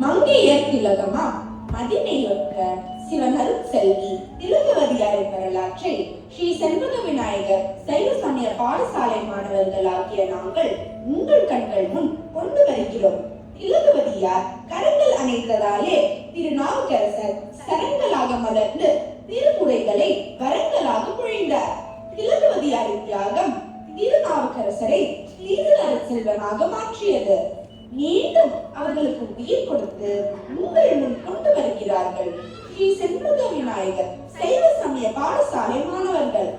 மங்கையர் திலகமா மதிமையொக்க சிவனருட் செல்வி திலகவதியாரின் வரலாற்றை ஸ்ரீ செண்பக விநாயகர் சைவ சமய பாடசாலை மாணவர்களாகிய நாங்கள் உங்கள் கண்கள் முன் கொண்டு வருகிறோம். திலகவதியார் கரங்கள் அணைத்ததாலே திருநாவுக்கரசர் சரங்களாக மலர்ந்து திருமுறைகளை வரங்களாக பொழிந்தார். திலகவதியாரின் தியாகம் திருநாவுக்கரசரை தீர்த்தரச் செல்வனாக மாற்றியது. மீண்டும் அவர்களுக்கு உயிர் கொடுத்து உங்கள் முன் கொண்டு வருகிறார்கள் ஸ்ரீ செண்பக விநாயகர் சைவ சமய பாடசாலை மாணவர்கள்.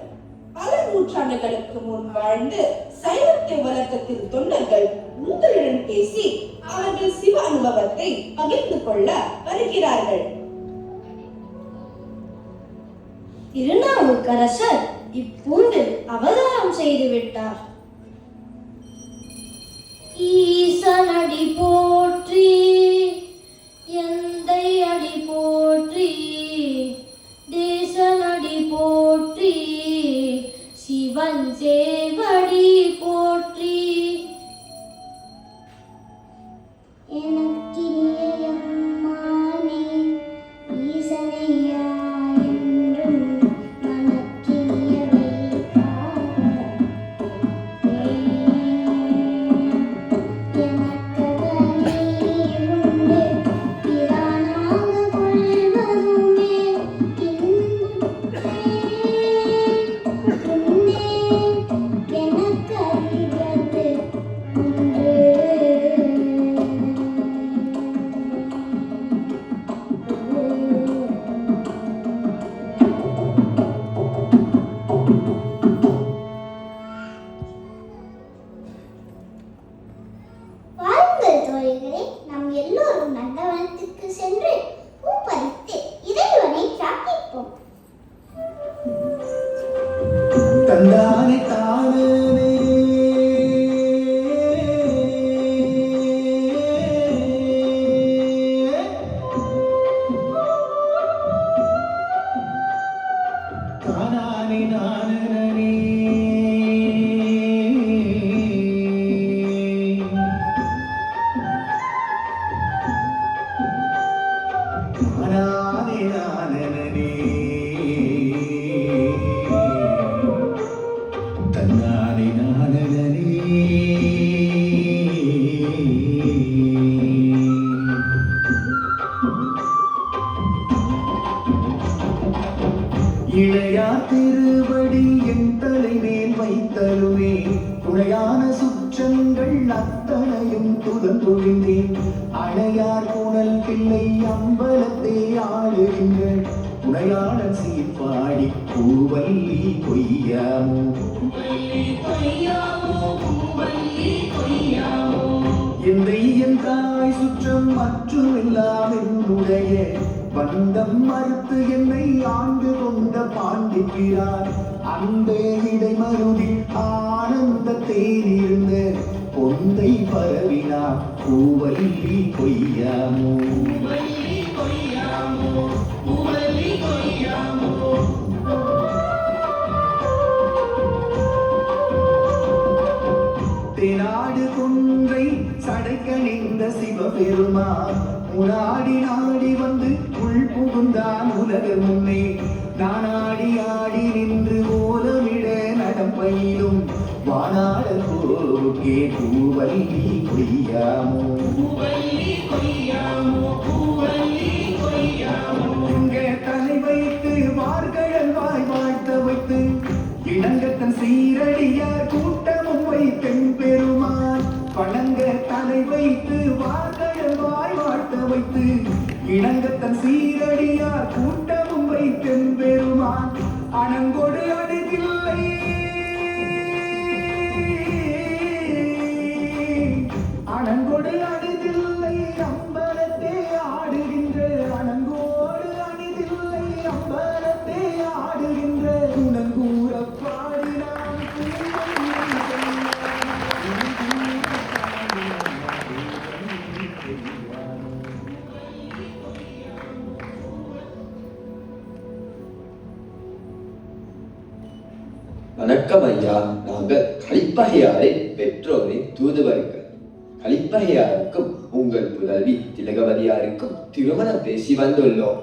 பல நூற்றாண்டுகளுக்கு முன் வாழ்ந்து சைவத்தை வளர்த்த திரு தொண்டர்கள் உங்களுடன் பேசி அவர்கள் சிவ அனுபவத்தை பகிர்ந்து கொள்ள வருகிறார்கள். திருநாவுக்கரசர் இப்பூண்டில் அவதாரம் செய்து விட்டார். ஈசனடி போற்றி, எந்தை அடி போற்றி, தேசனடி போற்றி, சிவன் சேவடி போற்றி. இளையா திருவடி என் தலைமேல் வைத்தருவே, துணையான சுற்றங்கள் அத்தனையும் துதந்தொழிந்தேன். அணையார் புனல் பிள்ளை அம்பலத்தே ஆடுகின்ற துணையாளர் சீர்பாடி பூவல்லி கொய்யாமோ, எந்தை என் தாய் சுற்றம் மற்றும் எல்லாம் என்னுடைய பந்தம் மறுத்து என்னை ஆண்டு கொண்ட பாண்டிக்கிறார். அன்பே இடை மருதி ஆனந்த தேனிருந்த பொந்தை பரவினார் பூவல்லி கொய்யாமோ. தெனாடு கொன்றை சடைக்கணிந்த சிவபெருமான் முனாடி நாடி வந்து உள் புகுந்தான் உலகர் முன்னே. நானாடி ஆடி நின்று ஓலமிட நடம் பயிலும் வானாடல் போக்கே பூவல்லி கொய்யாமோ. இங்க தலை வைத்து மார்கழல் வாய் வாழ்த்த வைத்து இளங்கத்தன் சீரடியார் கூட்டமும் வைத்தென் பெருமான். பணங்க தலை வைத்து மார்கழல் வாய் வாழ்த்த வைத்து இளங்கத்தன் சீரடியார் கூட்டமும் வைத்தென் பெருமான். அணங்கொடு அணுகில்லை அணங்கொடு அணுதில்லை அம்பலத்தே ஆடுகின்ற, அணங்கோடு அணிதில்லை அம்பலத்தே ஆடுகின்ற குணங்கூற பாடினான். வணக்கம் ஐயா, நாங்கள் கலிப்பகையாரை பெற்றோரை தூதுவர்கள். கலிப்பகையாருக்கும் உங்கள் உங்கள் புதல்வி திலகவதியாருக்கும் திருமணம் பேசி வந்துள்ளோம்.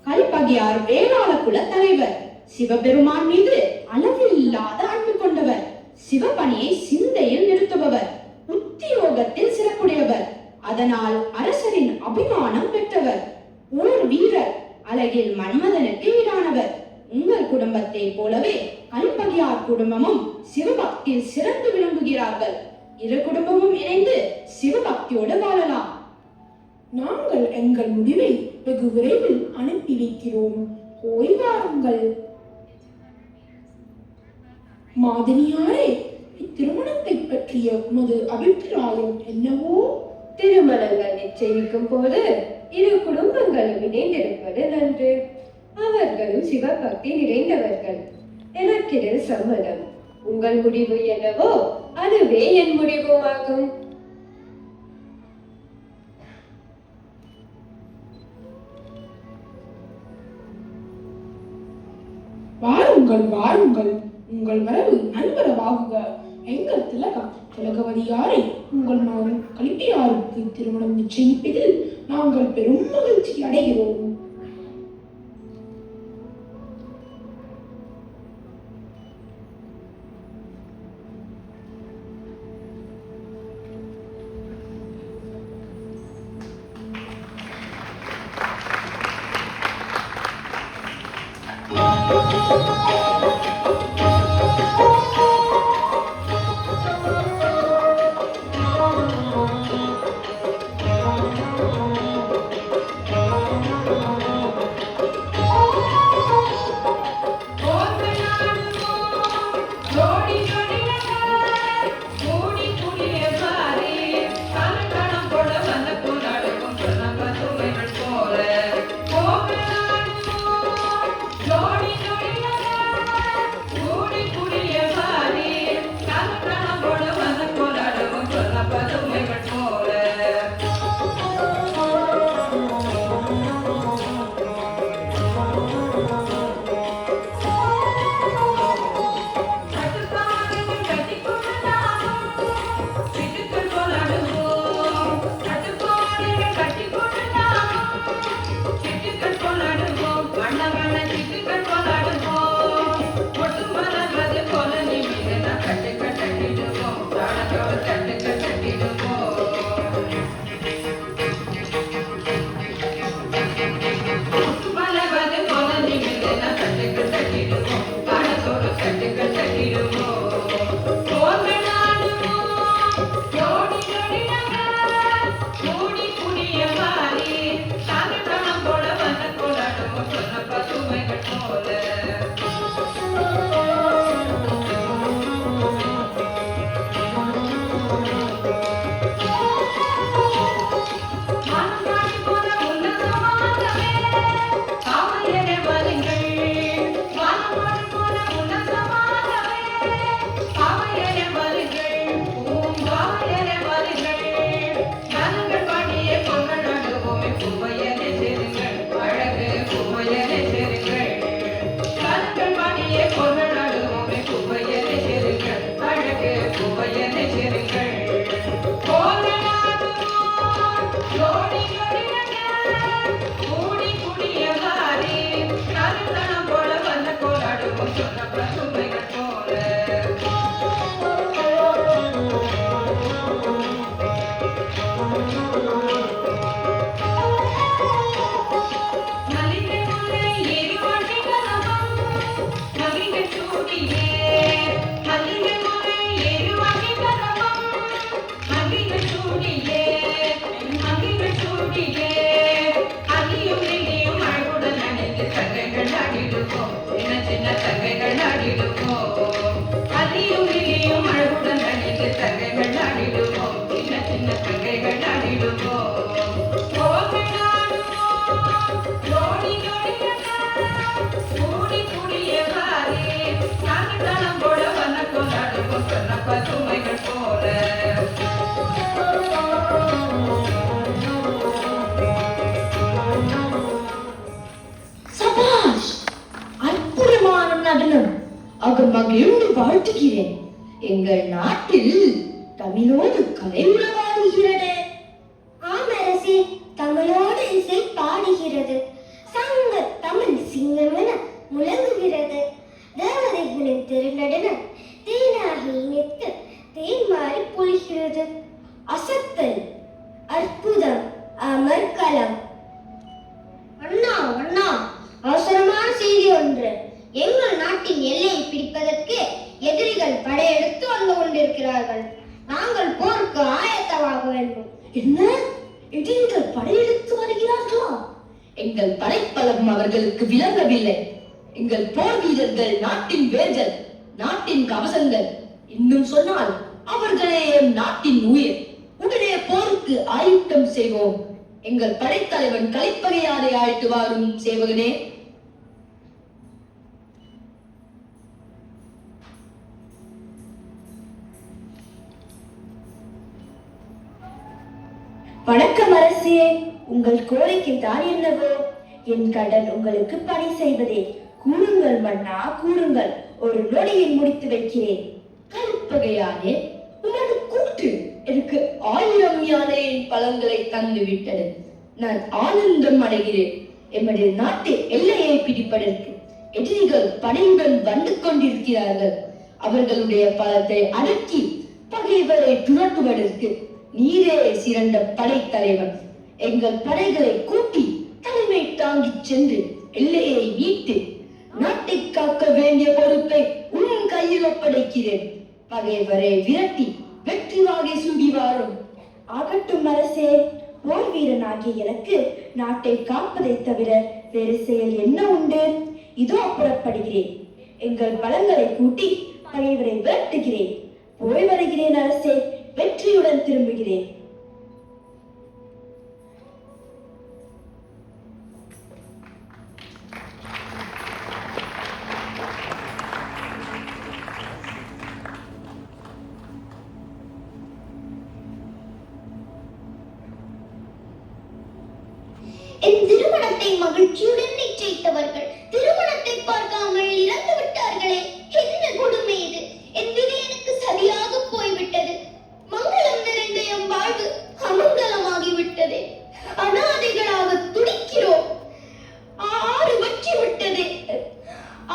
கலிப்பகையார் வேளாள குல தலைவர், சிவபெருமான் மீது அளவில்லாத அன்பு கொண்டவர், சிவபணியை சிந்தையில் நிறுத்துபவர், உத்தியோகத்தில் சிறப்புடையவர், அதனால் அரசரின் அபிமானம் பெற்றவர், ஓர் வீரர், அழகில் மன்மதனுக்கு ஈடானவர். உங்கள் குடும்பத்தை போலவே கலிப்பகையார் குடும்பமும் சிவபக்தியில் சிறந்து விளங்குகிறார்கள். இரு குடும்பமும் இணைந்து சிவபக்தியோடு வாழலாம். நாங்கள் எங்கள் முடிவை வெகு விரைவில் அனுப்பி வைக்கிறோம். போய் வாருங்கள். மாதினியாரே, இத்திருமணத்தை பற்றிய உமது அபிப்பிராயம் என்னவோ? திருமணங்கள் நிச்சயிக்கும் போது இரு குடும்பங்களும் இணைந்திருப்பது நன்று. அவர்களும் சிவபக்தி நிறைந்தவர்கள். எனக்கிது சம்மதம். உங்கள் முடிவு என்னவோ அதுவே என் முடிவுமாகும். வாருங்கள் வாருங்கள், உங்கள் வரவு நண்பரவாகுக. எங்கள் திலகவதியாரை உங்கள் மகன் கலிப்பையாருக்கு திருமணம் நிச்சயிப்பதில் நாங்கள் பெரும் மகிழ்ச்சி அடைகிறோம். மகிழ்ந்து வாழ்த்துகிறேன். எங்கள் நாட்டில் தமிழோடு கலை உறவாடுகிறது. பகற்களம். அண்ணா அண்ணா, அவசரமான செய்தி ஒன்று. எங்கள் நாட்டின் எல்லையை பிடிப்பதற்கு எதிரிகள் படையெடுத்து வந்து கொண்டிருக்கிறார்கள். நாங்கள் போருக்கு ஆயத்தமாக வேண்டும். என்ன, எதிரிகள் படையெடுத்து வருகிறார்களா? எங்கள் படைப்பலம் அவர்களுக்கு விளங்கவில்லை. எங்கள் போர் வீரர்கள் நாட்டின் வேர்கள், நாட்டின் கவசங்கள், இன்னும் சொன்னால் அவர்களே எம் நாட்டின் உயிர். உடனே போருக்கு ஆயுத்தம் செய்வோம். எங்கள் படைத்தலைவன் கலிப்பகையாரை அழைத்து வாரும் சேவகனே. வணக்கம் அரசே, உங்கள் கோரிக்கை தான் என்னவோ? என் கடன் உங்களுக்கு பணி செய்வதே. கூறுங்கள் மன்னா, கூறுங்கள், ஒரு நொடியில் முடித்து வைக்கிறேன். கலிப்பகையாரே, உமது கூற்று எனக்கு 1000 யானையின் பழங்களை தந்து விட்டது. நான் ஆனந்தம் அடைகிறேன். எமது நாட்டு எல்லையை பிடிப்பதற்கு எதிரிகள் படையுடன் வந்து கொண்டிருக்கிறார்கள். அவர்களுடைய பலத்தை அடக்கி பகைவரை துரத்துவதற்கு நீரே சிறந்த படைத்தலைவன். எங்கள் படைகளை கூட்டி தலைமை தாங்கிச் சென்று எல்லையை மீட்டு நாட்டை காக்க வேண்டிய பொறுப்பை உன் கையில் ஒப்படைக்கிறேன். பகைவரை விரட்டி வெற்றி வாகை சூடி வாரும். ஆகட்டும் அரசே, போர் வீரனாகிய எனக்கு நாட்டை காப்பதை தவிர வேறு செயல் என்ன உண்டு? இதோ புறப்படுகிறேன். எங்கள் பலங்களை கூட்டி பகைவரை விரட்டுகிறேன். போய் வருகிறேன் அரசே, வெற்றியுடன் திரும்புகிறேன். என் திருமணத்தை மகிழ்ச்சியுடன் நிச்சயித்தவர்கள் திருமணத்தை பார்க்காமல் இறந்து விட்டார்களே, என்ன கொடுமை இது! என் விதி எனக்கு சரியாக போய்விட்டது. மங்களம் நிறைந்த என் வாழ்வு அமங்கலமாகிவிட்டதே. அனாதைகளாக துடிக்கிறோம். ஆறு வற்றி விட்டது.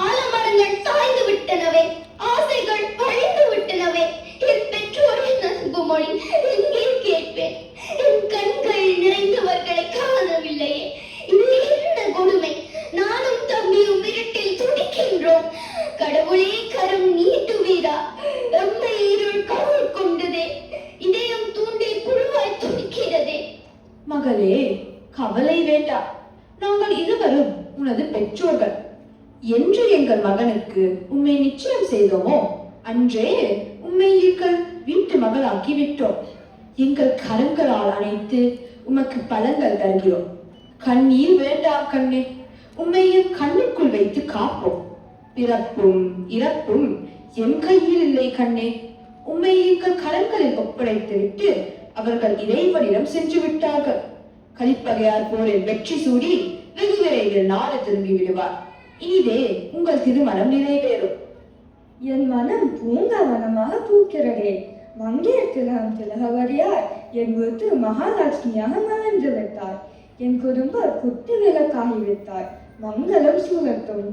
ஆலமரங்கள் சாய்ந்து விட்டனவே, ஆசைகள் அழிந்து விட்டனவே. என் பெற்றோரின் அன்புமொழி எங்கே கேட்பேன்? என் கண்கள் நிறைந்தவர்களை காணவில்லையே. இது என்ன கொடுமை! நானும் தம்பியும் இருட்டில் துடிக்கின்றோம். கடவுளே, கரம் நீட்டுவீரா? எம்மை இருள் கருள் கொண்டதே. இதயம் தூண்டி புழுவாய் துடிக்கிறதே. மகளே, கவலை வேண்டாம். நாங்கள் இருவரும் உனது பெற்றோர்கள். என்று எங்கள் மகனுக்கு உண்மை நிச்சயம் செய்தோமோ அன்றே உண்மை எங்கள் வீட்டு மகளாக்கி விட்டோம். எங்கள் கரங்களால் அணைத்து உமக்கு பலங்கள் தருகிறோம். கண்ணீர் வேண்டாம் கண்ணே, உண்மையும் கண்ணுக்குள் வைத்து காப்போம். பிறப்பும் இறப்பும் என் கையில் இல்லை கண்ணே. உண்மை எங்கள் கரங்களில் ஒப்படைத்து விட்டு அவர்கள் இறைவனிடம் சென்று விட்டார்கள். கலிப்பகையார் போரில் வெற்றி சூடி வெகு விரைவில் நாடு திரும்பி விடுவார். இனிதே உங்கள் திருமணம் நிறைவேறும். என் மனம் பூங்காவனமாக பூக்கிறதே. மங்கையர்திலகம் திலகவதியார் என் வீட்டு மகாலட்சுமியாக மலர்ந்து விட்டார். என் குடும்ப குத்து விளக்காகிவிட்டார். மங்களம் சூழட்டும்.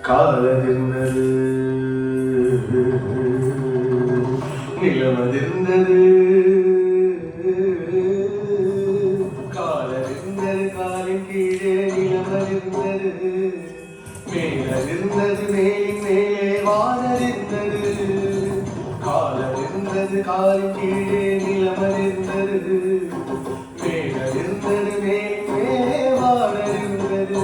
காலதிர்ந்தது, நிலமதிர்ந்தது, காலதிர்ந்தது, காலின் கீழே நிலமதிர்ந்தது, மேலதிர்ந்தது, மேலின் மேலே வானதிர்ந்தது. காலதிர்ந்தது, காலின் கீழே நிலமதிர்ந்தது, மேலதிர்ந்தது, மேலின் மேலே வானதிர்ந்தது.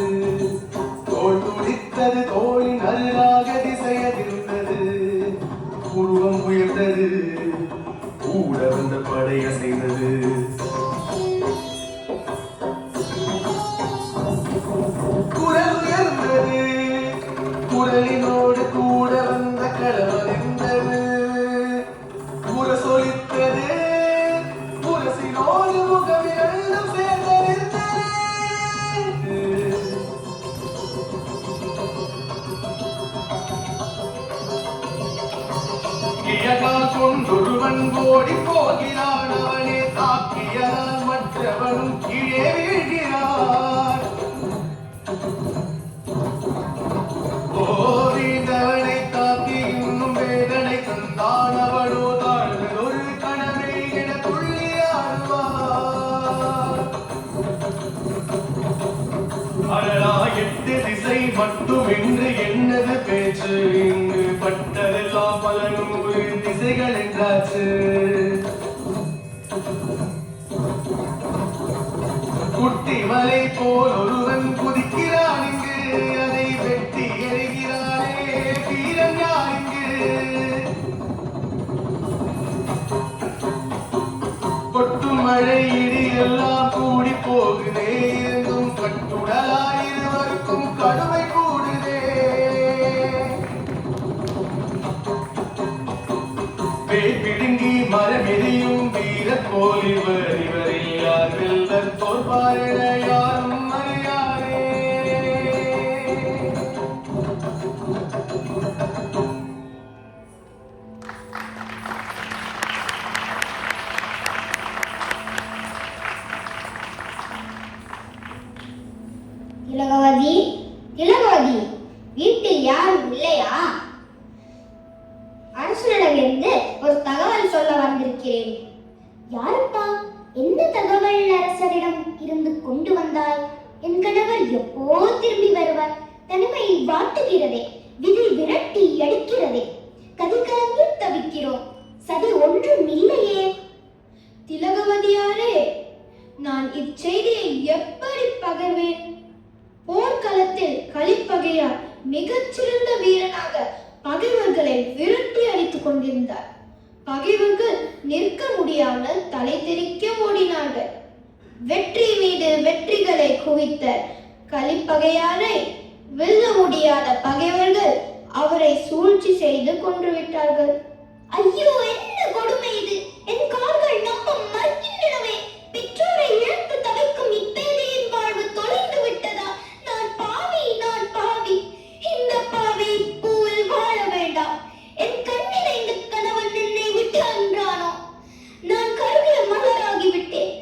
தோல் துடித்தது, தோளின் அருளாக திசையதிர்ந்தது, உருவம் உயர்ந்தது, கூட வந்த படை அசைந்தது. குரல் உயர்ந்தது, குரலினோடு கூட வந்த களமறிந்தது. முரசொலித்தது, முரசினோடு மலை போல் ஒருவன் குதிக்கிறான் இங்கு, அதை வெட்டி எறிகிறானே வீரன் யார் இங்கு? கொட்டும் மழை இடி எல்லாம் கூடி போகுதே, எங்கும் கட்டுடலாய் இருவருக்கும் கடுமை கூடுதே. பேய் பிடுங்கி மரமெறியும் வீரர் போல் இவரில் யார் வெல்வர் தோற்பார் என யாரும் அறியாரே. திலகவதி, திலகவதி, வீட்டில் யாரும் இல்லையா? அரசனிடமிருந்து ஒரு தகவல் சொல்ல வந்திருக்கிறேன். யாருப்பா? எந்த தகவல் அரசரிடம் இருந்து கொண்டு வந்தாய்? என் கணவர் எப்போ திரும்பி வருவார்? தனிமையை வாட்டுகிறதே, விதி விரட்டி அடிக்கிறதே, கதிகலங்கி தவிக்கிறோம். சதி ஒன்றும் இல்லையே. திலகவதியாரே, நான் இச்செய்தியை எப்படி பகர்வேன்? போர்க்களத்தில் கலிப்பகையார் மிகச்சிறந்த வீரனாக பகைவர்களை விரட்டி அடித்துக் கொண்டிருந்தார். பகைவர்கள் நிற்க முடியாமல் தலை தெறிக்க ஓடினார்கள். வெற்றி மீது வெற்றிகளை குவித்த கலிப்பகையாரை வெல்ல முடியாத பகைவர்கள் அவரை சூழ்ச்சி செய்து கொன்றுவிட்டார்கள். ஐயோ, என்ன கொடுமை இது! என் கால்கள் நம்ப மறுக்கின்றனவே. பெற்றோரை இழந்து தவிக்கும் இப்பேதையின் வாழ்வு தொலைந்து விட்டதா? நான் பாவி, நான் பாவி. இந்த பாவி பூவில் வாழ வேண்டாம். என் கண்ணில் இந்த கணவன் என்னை விட்டு அன்றானோ. நான் கருவிய மலராகி விட்டேன்.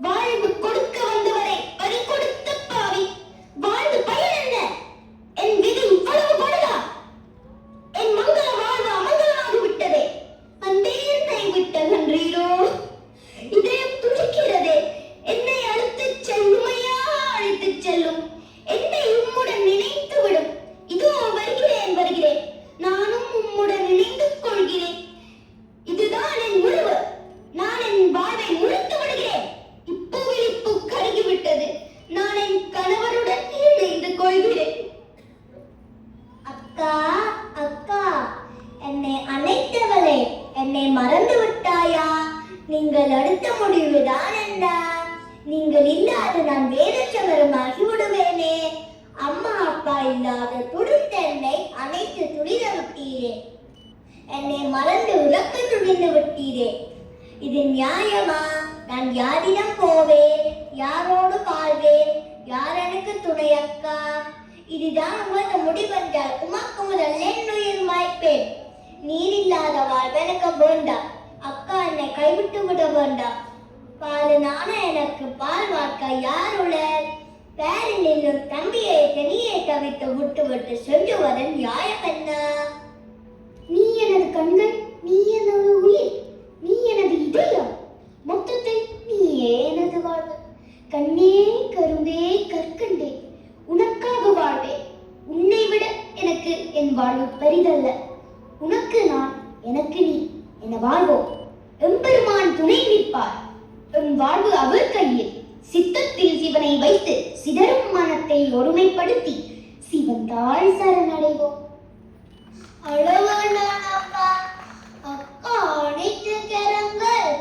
வாழ்வு கொடுக்க வந்தவரை பறி கொடுத்த பாவி. வாழ்ந்து பயன் என்ன? என் விதி இவ்வளவு படுதா? என் மங்கள வாழ்வு அமங்கலமாகி விட்டதே. அன்பே என்னை விட்டதன்றீரோ? இதயம் துடிக்கிறதே. என்னை அழைத்துச் செல்லுமையா, அழைத்துச் செல்லும். என்னை உம்முடன் நினைத்து விடும். இதோ வருகிறேன், வருகிறேன். நானும் உம்முடன் இணைந்து கொள்கிறேன். இதுதான் என் முடிவு. நான் என் வாழ்வை முறித்து விடுகிறேன். இப்போவில் இப்போ கருகிவிட்டது. நான் என் கணவருடன் இணைந்து கொள்கிறேன். அக்கா, அக்கா, என்னை அழைத்தவளே, என்னை மறந்து விட்டாயா? நீங்கள் அடுத்த முடிவுதான் என்ன? நீங்கள் இல்லாத நான் வேறற்றவருமாகி விடுவேனே. அம்மா அப்பா இல்லாத துடித்த என்னை அனைத்து துடித விட்டீரே. என்னை மறந்து உறக்க துடிந்து விட்டீரே. இது நியாயமா? நான் யாரிடம் போவேன்? யாரோடு வாழ்வேன்? யார் எனக்கு துணை அக்கா? இதுதான் உமது முடிவென்றால் உமக்கு முதல் என்னுயிர் மாய்ப்பேன். நீர் இல்லாத வாழ்வு எனக்கு வேண்டாம். அக்கா, என்னை கைவிட்டு விட வேண்டாம். பால் நான எனக்கு பால் வார்க்க யாருளர்? பேரில் நின்னும் தம்பியை தனியே தவித்து விட்டு விட்டு சென்றுவதன் நியாயம் என்ன? நீ எனது கண்கள், நீ எனது உயிர், நீ எனது இதயம். மொத்தத்தில் நீயே எனது வாழ்வு. கண்ணே, கரும்பே, கற்கண்டே, உனக்காக வாழ்வேன். உன்னை விட எனக்கு என் வாழ்வு பெரிதல்ல. உனக்கு நான், எனக்கு நீ என வாழ்வோம். எம்பெருமான் துணை நிற்பார். என் வாழ்வு அவர் கையில். சித்தத்தில் சிவனை வைத்து சிதறும் மனத்தை ஒருமைப்படுத்தி சிவன் தாழ் சரணடைவோம். அழவாண்டான் அப்பா, அக்கா அனைத்து கரங்கள்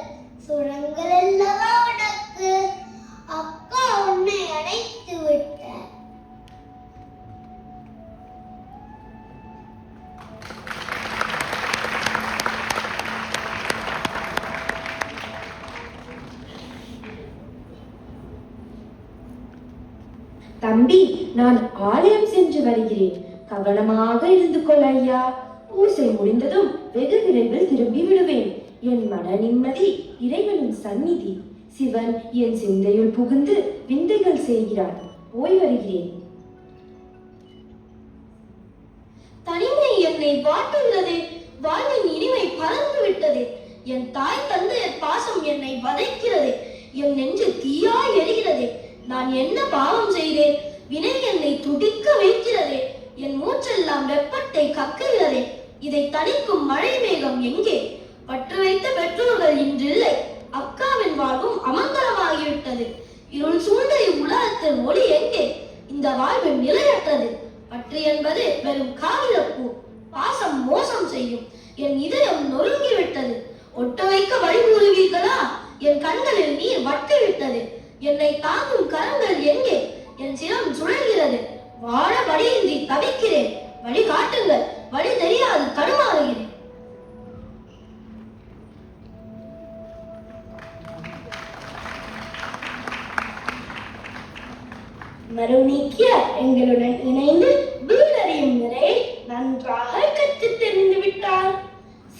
சுரங்கள் அல்லவா உனக்கு? அக்கா உன்னை அணைத்து விட்ட. தம்பி, நான் ஆலயம் சென்று வருகிறேன். கவனமாக இருந்து கொள் ஐயா. பூசை முடிந்ததும் வெகு விரைவில் திரும்பி விடுவேன். என் மன நிம்மதி இறைவனின் சந்நிதி. சிவன் என் சிந்தையுள் புகுந்து விந்தைகள் செய்கிறார். போய் வருகிறேன். தனிமை என்னை வாட்டுகிறது. வாழ்வின் இனிமை பறந்து விட்டது. என் தாய் தந்தையர் பாசம் என்னை வதைக்கிறது. என் நெஞ்சு தீயாய் எரிகிறது. நான் என்ன பாவம் செய்தேன்? வினை என்னை துடிக்க வைக்கிறது. என் மூச்செல்லாம் வெப்பத்தை கக்குகிறது. இதை தணிக்கும் மழை மேகம் எங்கே? பற்று வைத்த பெற்றோர்கள் இன்றில்லை. அக்காவின் வாழ்வும் அமங்கலமாகிவிட்டது. இருள் சூழ்ந்த இவ்வுலகத்தின் ஒளி எங்கே? இந்த வாழ்வு நிலையற்றது. பற்று என்பது வெறும் காகிதப்பூ. பாசம் மோசம் செய்யும். என் இதயம் நொறுங்கிவிட்டது. ஒட்ட வைக்க வழி கூறுவீர்களா? என் கண்களில் நீர் வற்றிவிட்டது. என்னை தாங்கும் கரங்கள் எங்கே? என் சிரம் சுழல்கிறது. வாழ வழியின்றி தவிக்கிறேன். வழி காட்டுங்கள். வழி தெரியாது தடுமாறுகிறேன். மறு நீக்கிய எங்களுடன் இணைந்து வீடறியும் முறையை நன்றாக கற்றுத் தெரிந்து விட்டார்.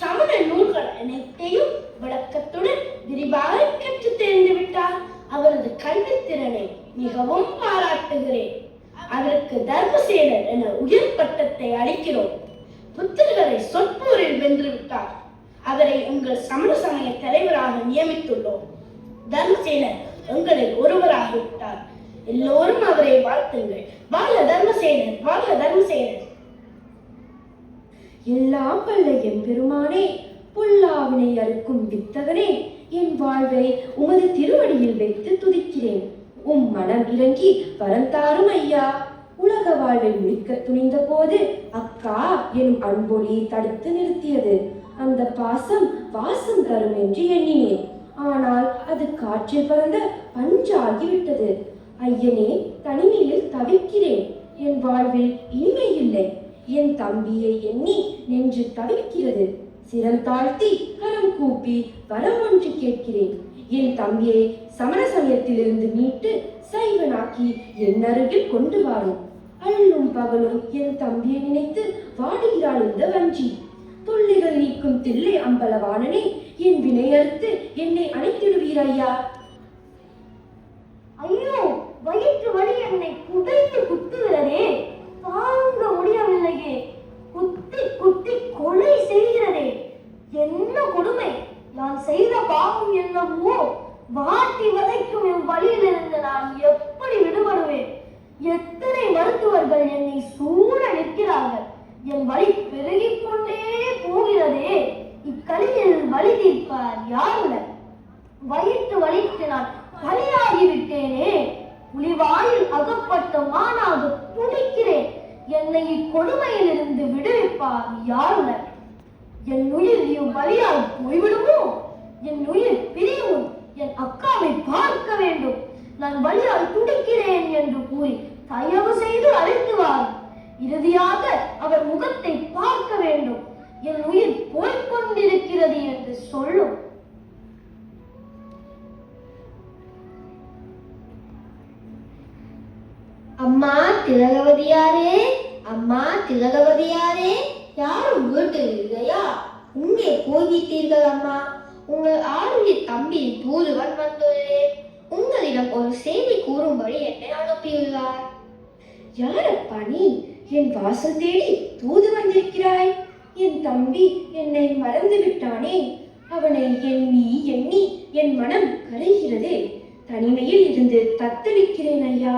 சமண நூல்கள் அனைத்தையும் விளக்கத்துடன் விரிவாக கற்றுத் தெரிந்து விட்டார். அவரது கல்வித் திறனை மிகவும் பாராட்டுகிறேன். அதற்கு தர்மசேனர் என உயர் பட்டத்தை அளிக்கிறோம். புத்தர்களை சொற்பூரில் வென்று விட்டார். அவரை உங்கள் சமண சமய தலைவராக நியமித்துள்ளோம். தர்மசேனர் உங்களில் ஒருவராகிவிட்டார். எல்லோரும் அவரை வாழ்த்துங்கள். வாழ்க தர்மசேனர், வாழ்க தர்மசேனர். எல்லாம் வல்ல எம்பெருமானே, பொல்லாவினை அறுக்கும் வித்தகனே, என் வாழ்வை உமது திருவடியில் வைத்து துதிக்கிறேன். உம் மனம் இறங்கி வரம் தாரும் ஐயா. உலக வாழ்வை முடிக்க துணிந்த போது அக்கா எனும் அன்பொழி தடுத்து நிறுத்தியது. அந்த பாசம் வாசம் தரும் என்று எண்ணினேன். ஆனால் அது காற்றில் பறந்த பஞ்சாகிவிட்டது. ஐயனே, தனிமையில் தவிக்கிறேன். என் வாழ்வில் இனிமை இல்லை. என் தம்பியை எண்ணி நெஞ்சு தவிக்கிறது. சிரம் தாழ்த்தி கரம் கூப்பி வரம் ஒன்று கேட்கிறேன். என் தம்பியை சமண சமயத்திலிருந்து மீட்டு சைவனாக்கி என் அருகில் கொண்டு வாரும். அல்லும் பகலும் என் தம்பியை நினைத்து வாடுகிறாள் இந்த வஞ்சி. தொல்லைகள் நீக்கும் தில்லை அம்பலவாணனே, என் வினையறுத்து என்னை அணைத்திடுவீரையா. ஐயோ, வயிற்று வலி என்னை குடைத்து குத்துகிறதே. தாங்க முடியவில்லையே. குத்தி குத்தி கொலை செய்கிறதே. என்ன கொடுமை! நான் செய்த பாவம் என்னவோ. வாட்டி வதைக்கும் என் வழியிலிருந்து நான் எப்படி விடுபடுவேன்? எத்தனை மருத்துவர்கள் என்னை சூழ நிற்கிறார்கள். என் வலி பெருகிக் கொண்டே போகிறதே. இக்கலியில் வலி தீர்ப்பார் யாருடன்? வயிற்று வலிக்கு நான் பலியாகிவிட்டேனே. புலிவாயில் அகப்பட்ட மானாக துடிக்கிறேன். என்னை இக்கொடுமையிலிருந்து விடுவிப்பார் யாருடன்? என் உயிர் இவ்வழியால் போய்விடுமோ? என் உயிர் பிரியும். என் அக்காவை பார்க்க வேண்டும். நான் வழியால் துடிக்கிறேன் என்று கூறி தயவு செய்து அழைத்து வார். இறுதியாக அவர் முகத்தை பார்க்க வேண்டும். என் உயிர் போய்கொண்டிருக்கிறது என்று சொல்லும். அம்மா திலகவதியாரே, அம்மா திலகவதியாரே, யாரும் வீட்டில் இல்லையா? இங்கே போய்விட்டீர்கள் அம்மா. உங்கள் ஆளுடைய தம்பி தூதுவன் வந்துள்ளேன். உங்களிடம் ஒரு செய்தி கூறும்படி என்னை அனுப்பியுள்ளார். யாரப்பா நீ? என் வாசல் தேடி தூது வந்திருக்கிறாய். என் தம்பி என்னை மறந்து விட்டானே. அவனை எண்ணி எண்ணி என் மனம் கரைகிறதே. தனிமையில் இருந்து தத்தளிக்கிறேன் ஐயா.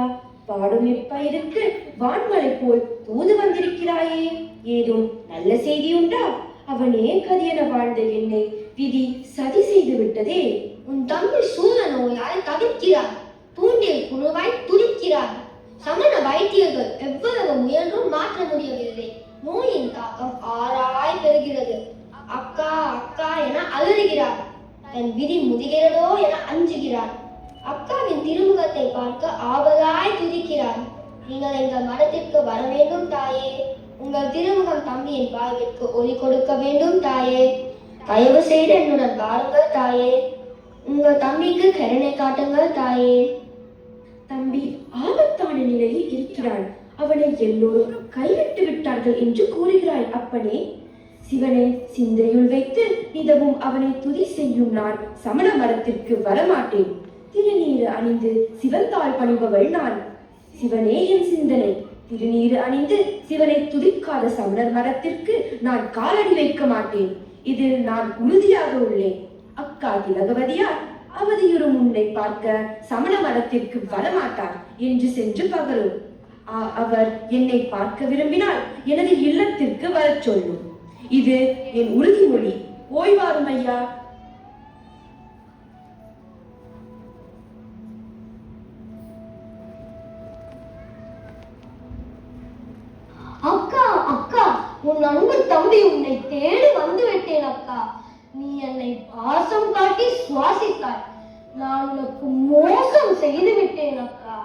பாடும் எப்பயிருக்கு வான்மலை போல் தூது வந்திருக்கிறாயே. ஏதும் நல்ல செய்தி உண்டா? அவனே கதியென வாழ்ந்த என்னை விதி சதி செய்து விட்டதே. உன் தம்பி சூழ நோயால் தவிக்கிறார். தூண்டில் புழுவாய் துடிக்கிறார். சமண வைத்தியர்கள் எவ்வளவு முயன்றும் மாற்ற முடியவில்லை. நோயின் தாக்கம் ஆறாய் பெறுகிறது. அக்கா அக்கா என அலறுகிறார். தன் விதி முதிகிறதோ என அஞ்சுகிறார். அக்காவின் திருமுகத்தை பார்க்க ஆவலாய் துதிக்கிறார். நீங்கள் எங்கள் மடத்திற்கு வர வேண்டும் தாயே. உங்கள் திருமுகம் தம்பியின் வாழ்விற்கு ஒளி கொடுக்க வேண்டும் தாயே. தயவு செய்து என்னுடன் வாருங்கள் தாயே. உங்கள் தம்பிக்கு கருணை காட்டுங்கள் தாயே. தம்பி ஆபத்தான நிலையில் இருக்கிறான். அவனை எல்லோரும் கைவிட்டு விட்டார்கள் என்று கூறுகிறாய் அப்பனே. சிவனை சிந்தையுள் வைத்து நிதவும் அவனை துதி செய்யும் நான் சமண மரத்திற்கு வரமாட்டேன். திருநீறு அணிந்து சிவந்தாள் பணிபவள் நான். சிவனே என் சிந்தனை. திருநீறு அணிந்து சிவனை துதிக்காத சமணர் மரத்திற்கு நான் காலடி வைக்க மாட்டேன். இதில் நான் உறுதியாக உள்ளேன். அக்கா திலகவதியார் அவதியுறும் உன்னை பார்க்க சமண மரத்திற்கு வரமாட்டார் என்று சென்று பகரும். அவர் என்னை பார்க்க விரும்பினால் எனது இல்லத்திற்கு வரச் சொல்லும். இது என் உறுதிமொழி. ஓய்வாரும் ஐயா. அக்கா அக்கா, உன் அன்பு தம்பி உன்னை தேடி வந்து விட்டேன் அக்கா. நீ என்னை பாசம் காட்டி சுவாசித்தாய். நான் உனக்கு மோசம் செய்து விட்டேன் அக்கா.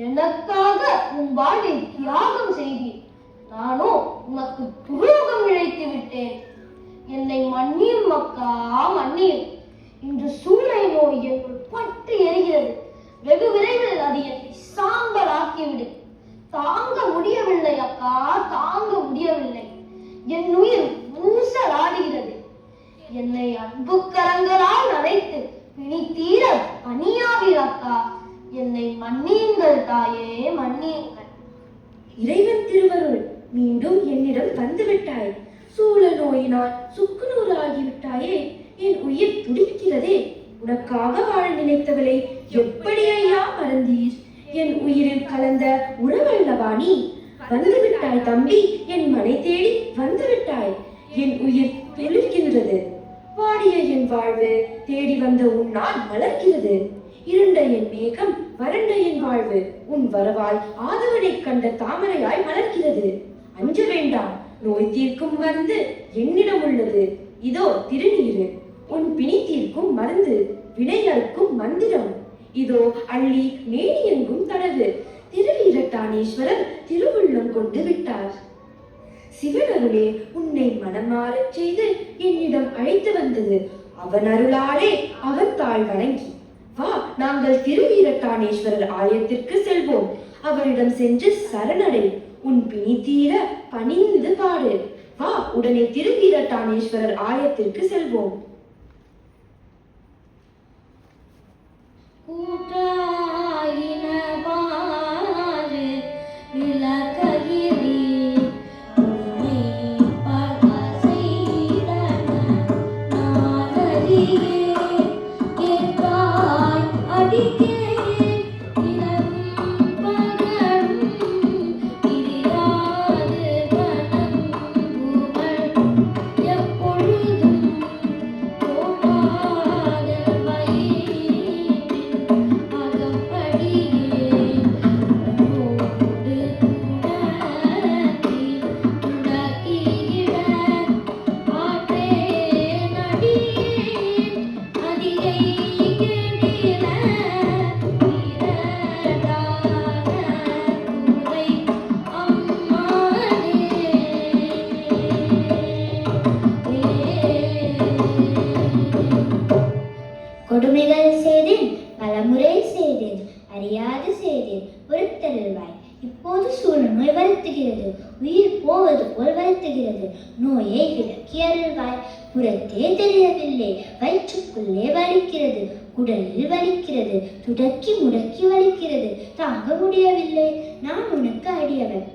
எனக்காக உன் வாழ்வை தியாகம் செய்தேன். நானும் உனக்கு துரோகம் இழைத்து விட்டேன். என்னை மன்னியும் அக்கா, மன்னியும். இன்று சூளை நோய் என்னுள் பட்டு எரிகிறது. வெகு விரைவில் அது என்னை சாம்பல் ஆக்கிவிடு. தாங்க முடியவில்லை அக்கா, தாங்க முடியவில்லை. என் உயிர் ஊசலாடுகிறது. என்னை அன்பு கரங்களால் அழைத்து பிணி தீர பணியாவீர் அக்கா. என்னை மன்னியுங்கள் தாயே, மன்னியுங்கள். இறைவன் திருவருள், மீண்டும் என்னிடம் வந்துவிட்டாய். சூழ நோயினால் சுக்குநூறு ஆகிவிட்டாயே. என் உயிர் துடிக்கிறதே. உனக்காக வாழ நினைத்தவளை எப்படி ஐயா மறந்தீர்? என் உயிரில் கலந்த உறவல்லவா நீ? வந்துவிட்டாய் தம்பி, என் மனை தேடி வந்துவிட்டாய். என் உயிர் தெளிர்கின்றது. வாடிய என் வாழ்வு தேடி வந்த உன்னால் மலர்கிறது. இருண்ட என் மேகம், வறண்ட என் வாழ்வு உன் வரவால் ஆதவனை கண்ட தாமரையாய் மலர்கிறது. அஞ்ச வேண்டாம், நோய் தீர்க்கும் மருந்து என்னிடம் உள்ளது. இதோ திருநீரு, உன் பிணி தீர்க்கும் மருந்து, வினை அறுக்கும் மந்திரம். இதோ அள்ளி மேனி எங்கும் தடவு. திருவீரட்டானேஸ்வரர் திருவுள்ளம் கொண்டு விட்டார். சிவனருளே உன்னை மனமாறச் செய்து என்னிடம் அழைத்து வந்தது அவன் அருளாலே அவன் தாழ் வணங்கி. வா, நாங்கள் திருவீரட்டானேஸ்வரர் ஆலயத்திற்கு செல்வோம். அவரிடம் சென்று சரணடை. உன் பிணி தீர பணிந்து பாடு. வா, உடனே திருவீரட்டானேஸ்வரர் ஆலயத்திற்கு செல்வோம். கொடுமைகள் செய்தேன், பலமுறை செய்தேன், அறியாது செய்தேன், பொறுத்தருள்வாய். இப்போது சூழ நோய் வருத்துகிறது. உயிர் போவது போல் வருத்துகிறது. நோயை விலக்கி அருள்வாய். புறத்தே தெரியவில்லை, வயிற்றுக்குள்ளே வலிக்கிறது, குடலில் வலிக்கிறது, துடக்கி முடக்கி வலிக்கிறது. தாங்க முடியவில்லை. நான் உனக்கு அடியவன்.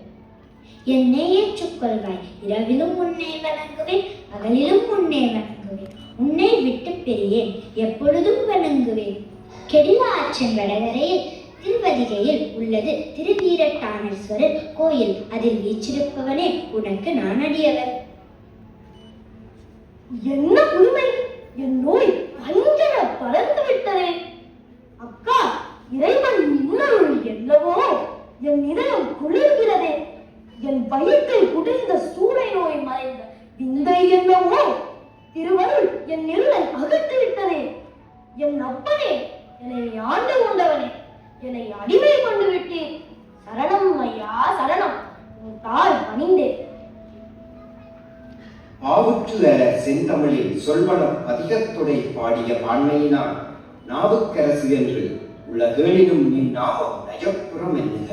என்னை ஏற்றுக்கொள்வாய். இரவிலும் உன்னை வணங்குவேன், பகலிலும் உன்னை வணங்குவேன். உன்னை விட்டு பிரியேன், எப்பொழுதும் வணங்குவேன். கெடில ஆற்றின் வடகரையில் திருவதிகையில் உள்ளது திருவீரட்டானேஸ்வரர் கோயில். அதில் வீச்சிருப்பவனே, உனக்கு நான் அடியவர். என்ன புதுமை! என் நோய் பஞ்சர பறந்து விட்டதே. அக்கா, இறைவன் இன்னருள் என்னவோ. என் இதயம் குளிர்கிறதே. என் வயிற்றில் குடிந்த சூளை நோய் மறைந்த விந்தை என்னவோ. திருவருள் என் இருளை அகற்றி விட்டதே. என் அப்பனே, என்னை ஆண்டு கொண்டவனே, என்னை அடிமை கொண்டு விட்டேன். சரணம் ஐயா, சரணம். உன் தாய் பணிந்தேன். ஆவுற்றுல செந்தமிழில் சொல்வனம் அதிகத்துடை பாடிய பான்மையினால் நாவுக்கரசு என்று உலகேளிலும் நின் நாமம் நயப்புறம் என்க.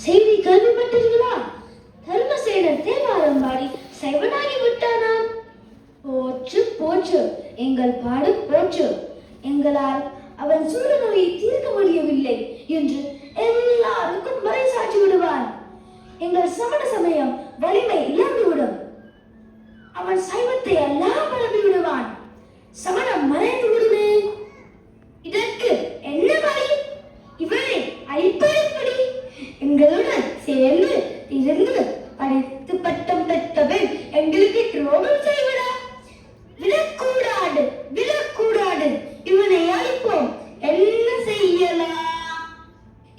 செய்தி கேள்விப்பட்டீர்களா? தர்மசேனர் தேவாரம் பாடி சைவனாகி விட்டானாம். போச்சு போச்சு, எங்கள் பாடு போச்சு. எங்களால் அவன் சூழ நோயை தீர்க்க முடியவில்லை என்று எல்லாருக்கும் மறை சாட்சி விடுவான். எங்கள் சமண சமயம் வலிமை இழந்துவிடும். அவன் சைவத்தை எல்லாம் பரப்பி விடுவான். சமணம் மறைந்து விடுமே. இதற்கு என்ன வழி? இவனை அழிப்பதற்படி எங்களுடன் சேர்ந்து இருந்து படித்து பட்டம் பெற்றவன் எங்களுக்கு துரோகம் செய்வதா? விடக்கூடாது, விடக்கூடாது. இவனை அழிப்போம். என்ன செய்யலாம்?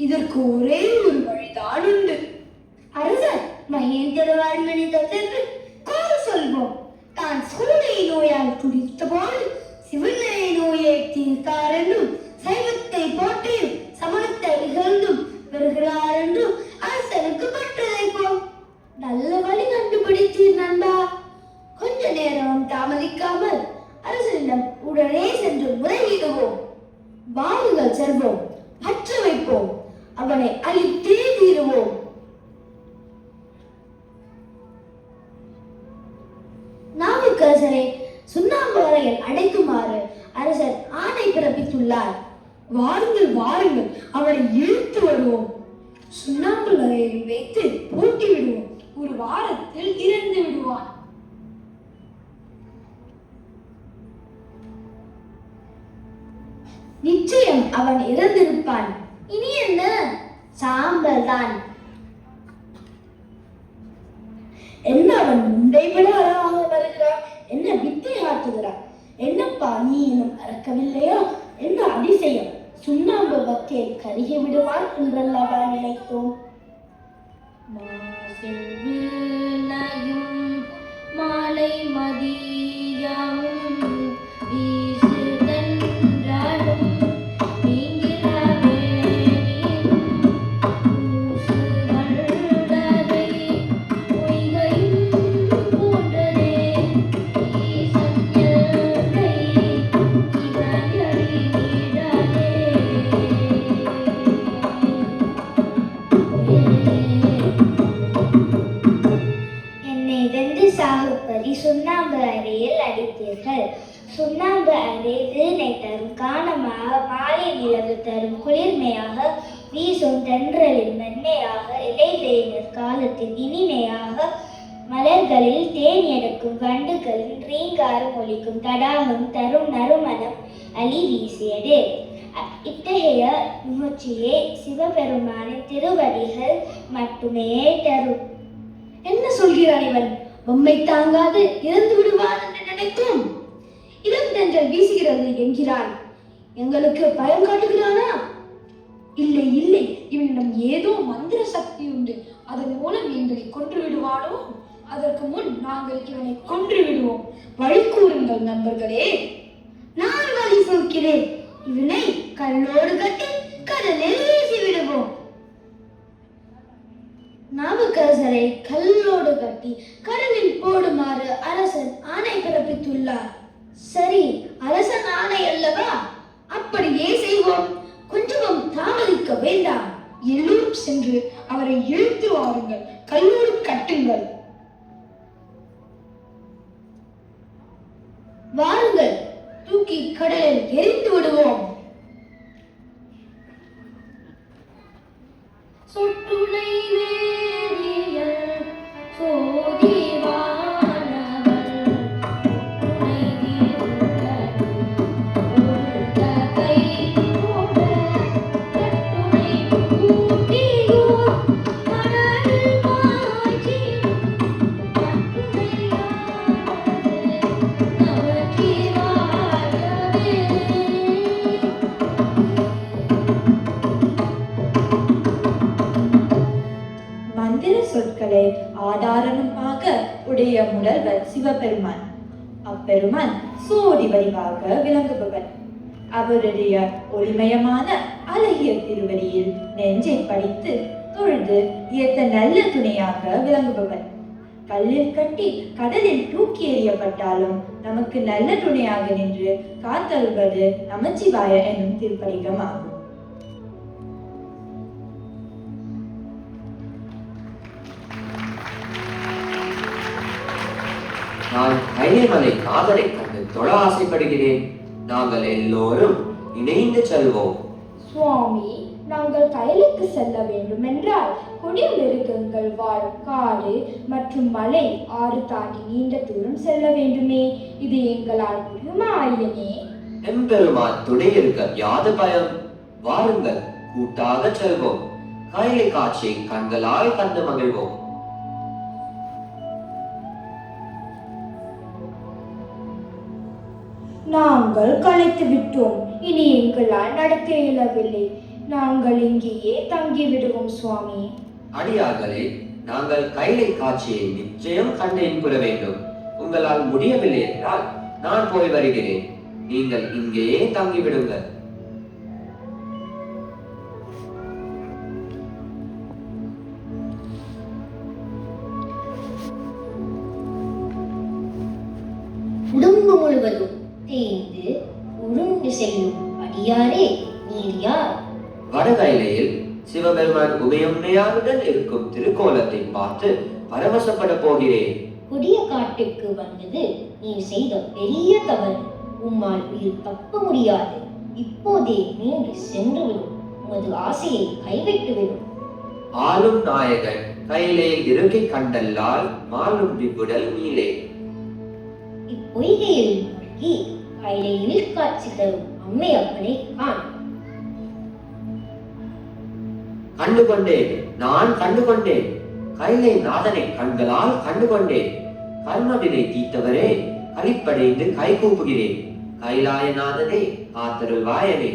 இதற்கு ஒரே ஒரு வழிதான் தீர்த்தார் என்றும் சைவத்தை போற்றியும் சமணத்தை இகழ்ந்தும் வருகிறார் என்றும் அரசனுக்கு பற்றதை போம். நல்ல வழி கண்டுபிடித்தீர் நண்பா. கொஞ்ச நேரம் தாமதிக்காமல் அரசனிடம் உடனே சென்று முறையிடுவோம். வாருங்கள் செல்வோம், பற்ற வைப்போம், அவனை அழித்தே தீருவோம். நாவுக்கரசரை சுண்ணாம்பு அறையில் அடைக்குமாறு அரசர் ஆணை பிறப்பித்துள்ளார். வாருங்கள் வாருங்கள், அவனை இழுத்து வருவோம். சுண்ணாம்பு அறையில் வைத்து பூட்டி விடுவோம். ஒரு வாரத்தில் இறந்து விடுவான். நிச்சயம் அவன் இறந்திருப்பான். இனி என்ன, சாம்பல் தான். என்ன அவன் முண்டை விட அழகாக வருகிறான், என்ன வித்தை ஆட்டுகிறான். என்னப்பா நீ இன்னும் மறக்கவில்லையா? என்ன அதிசயம், சுண்ணாம்பு வக்கை கருகி விடுவான் என்றல்லவா நினைத்தோம். மாலை மதியமும் சுண்ணாம்பு அறையில் அடித்தீர்கள். சுண்ணாம்பு அறை வீணை தரும் காணமாக, மாலை நிலவு தரும் குளிர்மையாக, வீசும் தென்றலின் மென்மையாக, இலைவேனிற் காலத்தின் இனிமையாக, மலர்களில் தேன் எடுக்கும் வண்டுகளின் ரீங்காரம் ஒலிக்கும் தடாகம் தரும் நறுமணம் அலி வீசியது. இத்தகைய முகர்ச்சியை சிவபெருமானின் திருவடிகள் மட்டுமே தரும். என்ன சொல்கிறான் இவன்? பொம்மை தாங்காது இறந்து விடுவான் என்று நினைத்தோம். இடம் தென்றல் வீசுகிறது என்கிறான். எங்களுக்கு பயம் காட்டுகிறானா? இல்லை இல்லை, இவனிடம் ஏதோ மந்திர சக்தி உண்டு. அதன் மூலம் எங்களை கொன்று விடுவானோ? அதற்கு முன் நாங்கள் இவனை கொன்று விடுவோம். வழி கூறுங்கள் நண்பர்களே. நான் வழி சொல்கிறேன். இவனை கல்லோடு கட்டி கடலில் வீசி விடுவோம். நாவுக்கரசரை கல்லோடு கட்டி கடலில் போடுமாறு அரசன் ஆணை பிறப்பித்துள்ளார். சரி, அரசன் ஆணை அல்லவா? அப்படியே செய்வோம். கொஞ்சமும் தாமதிக்க வேண்டாம். எல்லோரும் சென்று அவரை இழுத்து வாருங்கள், கல்லோடு கட்டுங்கள். வாருங்கள், தூக்கி கடலில் எரிந்து விடுவோம். சொட்டுனை சொற்களை ஆதாரமாக உடைய முதல்வர் சிவபெருமான். அப்பெருமான் சோதி வடிவாக விளங்குபவர். அவருடைய ஒளிமயமான அழகிய திருவடியில் நெஞ்சை படித்து தொழுது ஏத்த நல்ல துணையாக விளங்குபவர். கல்லில் கட்டி கடலில் தூக்கி எறியப்பட்டாலும் நமக்கு நல்ல துணையாக நின்று காத்தருள்வது நமச்சிவாய என்னும் திருப்பதிகம் ஆகும். நான் கைலைமலை காதலை கண்டு தொழ ஆசைப்படுகிறேன். நாங்கள் எல்லோரும் இணைந்து செல்வோம். சுவாமி, நாங்கள் கைலைக்கு செல்ல வேண்டும் என்றால் கொடிய மிருகங்கள் வாழும் காடு மற்றும் மலை ஆறு தாண்டி நீண்ட தூரம் செல்ல வேண்டுமே. இது எங்களால் முடியுமா ஐயனே? எம்பெருமான் துணை இருக்க யாது பயம். வாருங்கள், கூட்டாக செல்வோம். கைலை காட்சியை கண்களால் கண்டு மகிழ்வோம். நாங்கள் களைத்து விட்டோம். இனி எங்களால் நடக்க இயலவில்லை. நாங்கள் இங்கேயே தங்கி விடுவோம் சுவாமி. அடியார்களே, நாங்கள் கைலை காட்சியை நிச்சயம் கண்டு இன்புற வேண்டும். உங்களால் முடியவில்லை என்றால் நான் போய் வருகிறேன். நீங்கள் இங்கேயே தங்கிவிடுங்கள். உடம்பு முழுவதும் தேய்ந்து உருண்டு செல்லும் அடியாரே, நீர் யார்? வடகையிலையில் சிவபெருமான் உமையம்மையாருடன் இருக்கும் திருக்கோலத்தை பார்த்து பரவசப்பட போகிறேன். கொடிய காட்டுக்கு வந்தது நீர் செய்த பெரிய தவறு. உம்மால் உயிர் தப்ப முடியாது. இப்போதே மீண்டு சென்றுவிடும். உமது ஆசையை கைவிட்டுவிடும். ஆளும் நாயகன் கையிலையில் இருக்கை கண்டல்லால் மாலும் விபுடல் நீலே. இப்பொய்கையில் மூழ்கி கைலையில் காட்சி தரும் அம்மை அப்பனை காண். கண்டுகொண்டேன், நான் கண்டுகொண்டேன். கைலை நாதனை கண்களால் கண்டுகொண்டேன். கர்மவினை தீர்த்தவரே, கலிப்படைந்து கை கூப்புகிறேன். கைலாயநாதனே, காத்தருள்வாயனே.